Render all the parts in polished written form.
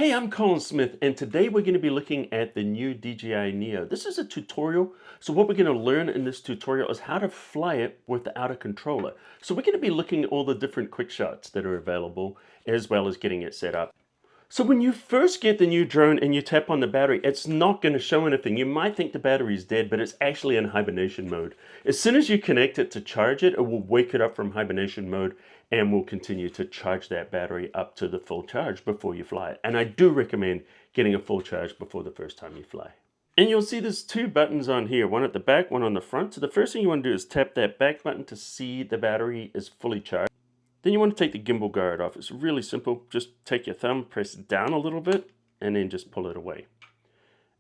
Hey, I'm Colin Smith, and today we're going to be looking at the new DJI NEO. This is a tutorial, so what we're going to learn in this tutorial is how to fly it without a controller. So we're going to be looking at all the different quick shots that are available, as well as getting it set up. So when you first get the new drone and you tap on the battery, it's not going to show anything. You might think the battery is dead, but it's actually in hibernation mode. As soon as you connect it to charge it, it will wake it up from hibernation mode and will continue to charge that battery up to the full charge before you fly it. And I do recommend getting a full charge before the first time you fly. And you'll see there's two buttons on here, one at the back, one on the front. So the first thing you want to do is tap that back button to see the battery is fully charged. Then you want to take the gimbal guard off. It's really simple. Just take your thumb, press it down a little bit, and then just pull it away.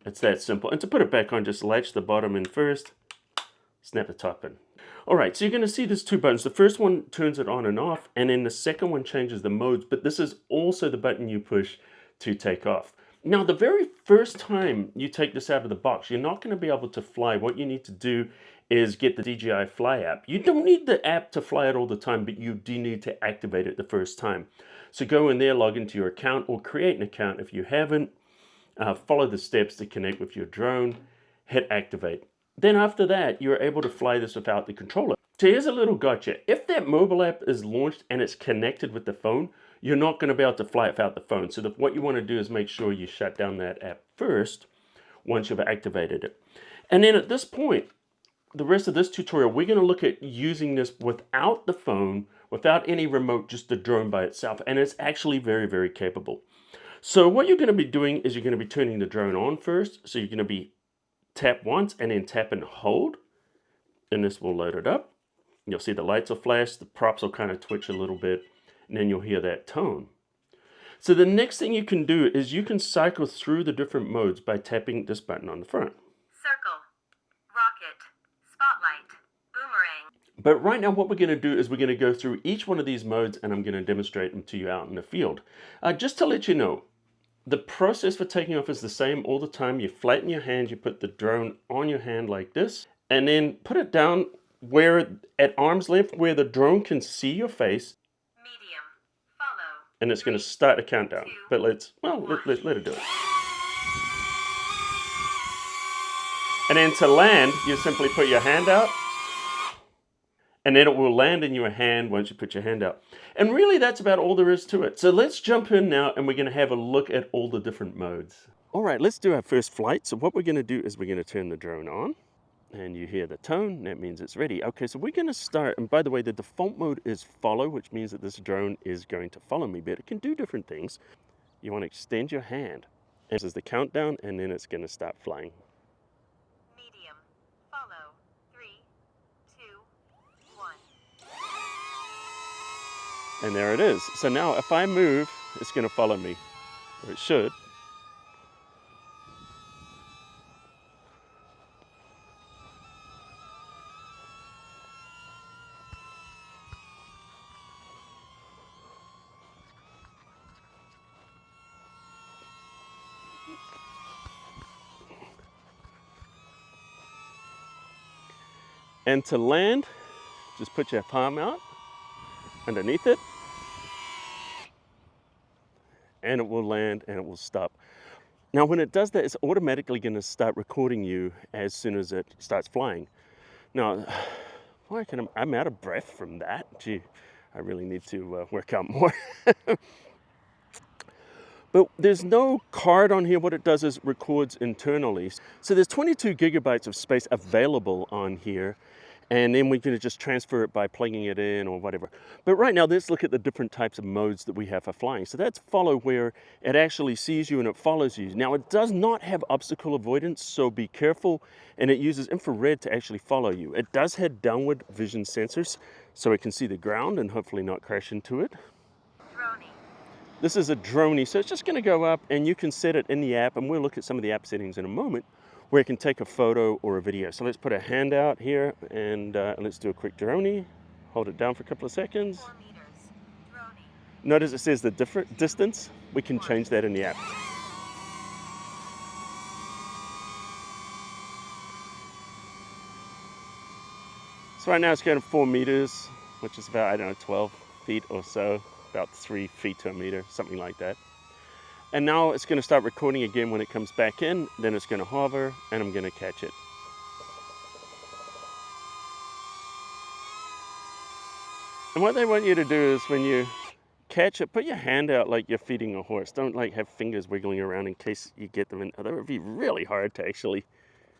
It's that simple. And to put it back on, just latch the bottom in first, snap the top in. All right, so you're going to see there's two buttons. The first one turns it on and off, and then the second one changes the modes, but this is also the button you push to take off. Now, the very first time you take this out of the box, you're not going to be able to fly. What you need to do is get the DJI Fly app. You don't need the app to fly it all the time, but you do need to activate it the first time. So go in there, log into your account, or create an account if you haven't. Follow the steps to connect with your drone, hit activate. Then after that, you're able to fly this without the controller. So here's a little gotcha. If that mobile app is launched and it's connected with the phone, you're not going to be able to fly it without the phone. So what you want to do is make sure you shut down that app first once you've activated it. And then at this point, the rest of this tutorial, we're going to look at using this without the phone, without any remote, just the drone by itself. And it's actually very, very capable. So what you're going to be doing is you're going to be turning the drone on first. So you're going to be tap once and then tap and hold, and this will load it up. You'll see the lights will flash, the props will kind of twitch a little bit, and then you'll hear that tone. So the next thing you can do is you can cycle through the different modes by tapping this button on the front. Circle, rocket, spotlight, boomerang. But right now what we're going to do is we're going to go through each one of these modes, and I'm going to demonstrate them to you out in the field. Just to let you know, the process for taking off is the same all the time. You flatten your hand, you put the drone on your hand like this, and then put it down where at arm's length where the drone can see your face. Medium, follow. And it's going to start a countdown. But let it do it. And then to land, you simply put your hand out, and then it will land in your hand once you put your hand out. And really that's about all there is to it. So let's jump in now and we're going to have a look at all the different modes. All right, let's do our first flight. So what we're going to do is we're going to turn the drone on, and you hear the tone. That means it's ready. Okay, so we're going to start. And by the way, the default mode is follow, which means that this drone is going to follow me, but it can do different things. You want to extend your hand. And this is the countdown, and then it's going to start flying. Medium, follow. 3, 2, 1. And there it is. So now if I move, it's going to follow me, or it should. And to land, just put your palm out underneath it, and it will land and it will stop. Now when it does that, it's automatically going to start recording you as soon as it starts flying. Now, I'm out of breath from that. Gee, I really need to work out more. But there's no card on here. What it does is records internally. So there's 22 gigabytes of space available on here. And then we can just transfer it by plugging it in or whatever. But right now, let's look at the different types of modes that we have for flying. So that's follow, where it actually sees you and it follows you. Now, it does not have obstacle avoidance, so be careful. And it uses infrared to actually follow you. It does have downward vision sensors, so it can see the ground and hopefully not crash into it. Dronie. This is a Dronie, so it's just going to go up, and you can set it in the app, and we'll look at some of the app settings in a moment, where it can take a photo or a video. So let's put a hand out here, and let's do a quick Dronie. Hold it down for a couple of seconds. 4 meters. Dronie. Notice it says the different distance. We can change that in the app. So right now it's going to 4 meters, which is about, I don't know, 12 feet or so, about 3 feet to a meter, something like that. And now it's going to start recording again when it comes back in. Then it's going to hover, and I'm going to catch it. And what they want you to do is when you catch it, put your hand out like you're feeding a horse. Don't like have fingers wiggling around in case you get them in. That would be really hard to actually,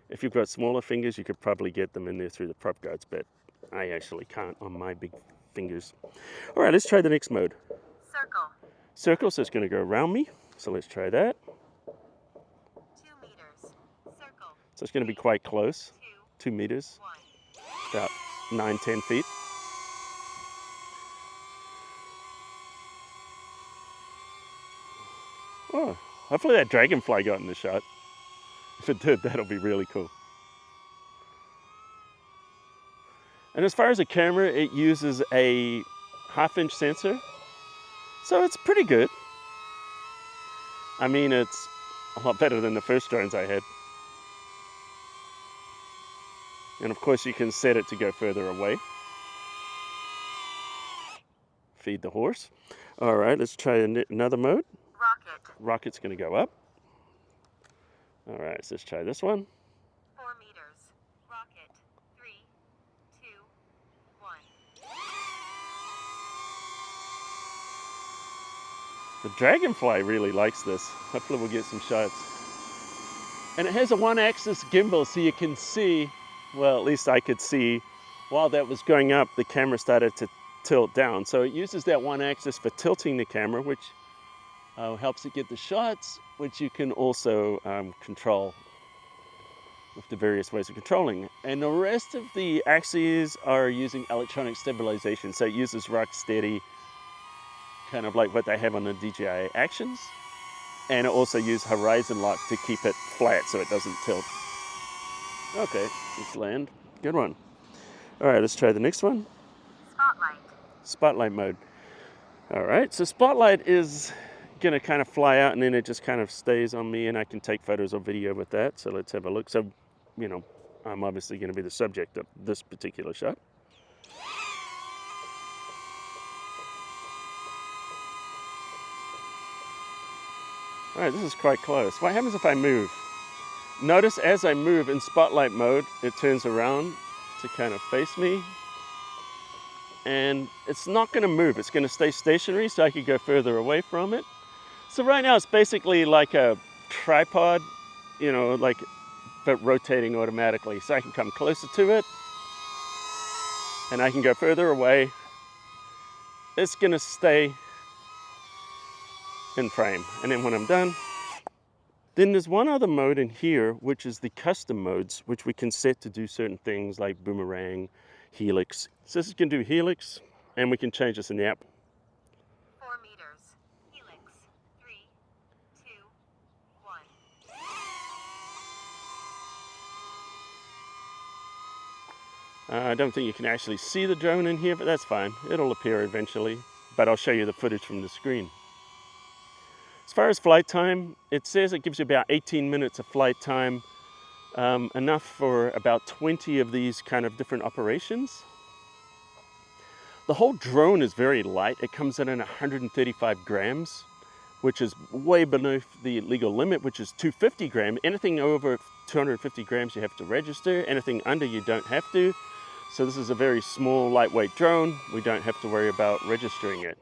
if you've got smaller fingers, you could probably get them in there through the prop guards, but I actually can't on my big fingers. All right, let's try the next mode. Circle. Circle, so it's going to go around me. So let's try that. 2 meters. Circle. So it's going to be quite close. 2, 2 meters, 1. about 9-10 feet. Oh, hopefully that dragonfly got in the shot. If it did, that'll be really cool. And as far as the camera, it uses a 1/2-inch sensor. So it's pretty good. I mean, it's a lot better than the first drones I had. And of course you can set it to go further away. Feed the horse. All right, let's try another mode. Rocket. Rocket's gonna go up. All right, so let's try this one. 4 meters. Rocket. 3, 2, 1. The dragonfly really likes this. Hopefully we'll get some shots. And it has a 1-axis gimbal, so you can see, well, at least I could see, while that was going up, the camera started to tilt down. So it uses that 1-axis for tilting the camera, which helps it get the shots, which you can also control with the various ways of controlling. And the rest of the axes are using electronic stabilization. So it uses rock steady, kind of like what they have on the DJI Actions. And it also uses horizon lock to keep it flat so it doesn't tilt. Okay, let's land. Good one. All right, let's try the next one. Spotlight. Spotlight mode. All right, so spotlight is gonna kind of fly out and then it just kind of stays on me and I can take photos or video with that. So let's have a look. So, you know, I'm obviously gonna be the subject of this particular shot. All right, this is quite close. What happens if I move? Notice as I move in spotlight mode, it turns around to kind of face me. And it's not gonna move, it's gonna stay stationary so I can go further away from it. So right now it's basically like a tripod, you know, like, but rotating automatically. So I can come closer to it and I can go further away. It's gonna stay in frame. And then when I'm done, then there's one other mode in here, which is the custom modes, which we can set to do certain things like Boomerang, Helix. So this is gonna do Helix, and we can change this in the app. 4 meters. Helix. 3, 2, 1. I don't think you can actually see the drone in here, but that's fine. It'll appear eventually, but I'll show you the footage from the screen. As far as flight time, it says it gives you about 18 minutes of flight time, enough for about 20 of these kind of different operations. The whole drone is very light. It comes in at 135 grams, which is way beneath the legal limit, which is 250 grams. Anything over 250 grams you have to register. Anything under you don't have to. So this is a very small, lightweight drone. We don't have to worry about registering it.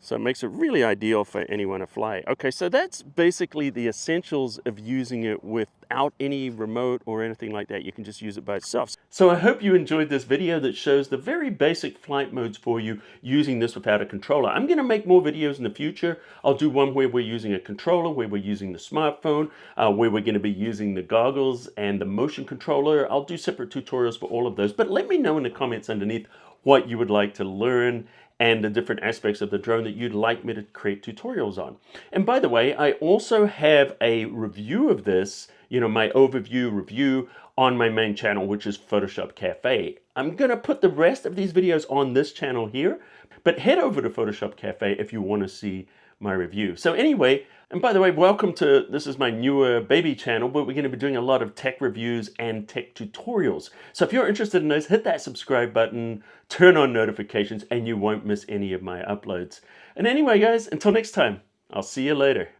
So it makes it really ideal for anyone to fly. Okay, so that's basically the essentials of using it without any remote or anything like that. You can just use it by itself. So I hope you enjoyed this video that shows the very basic flight modes for you using this without a controller. I'm gonna make more videos in the future. I'll do one where we're using a controller, where we're using the smartphone, where we're gonna be using the goggles and the motion controller. I'll do separate tutorials for all of those, but let me know in the comments underneath what you would like to learn and the different aspects of the drone that you'd like me to create tutorials on. And by the way, I also have a review of this, you know, my overview review on my main channel, which is Photoshop Cafe. I'm gonna put the rest of these videos on this channel here, but head over to Photoshop Cafe if you wanna see my review. So anyway, and by the way, welcome to, this is my newer baby channel, but we're going to be doing a lot of tech reviews and tech tutorials. So if you're interested in those, hit that subscribe button, turn on notifications, and you won't miss any of my uploads. And anyway, guys, until next time, I'll see you later.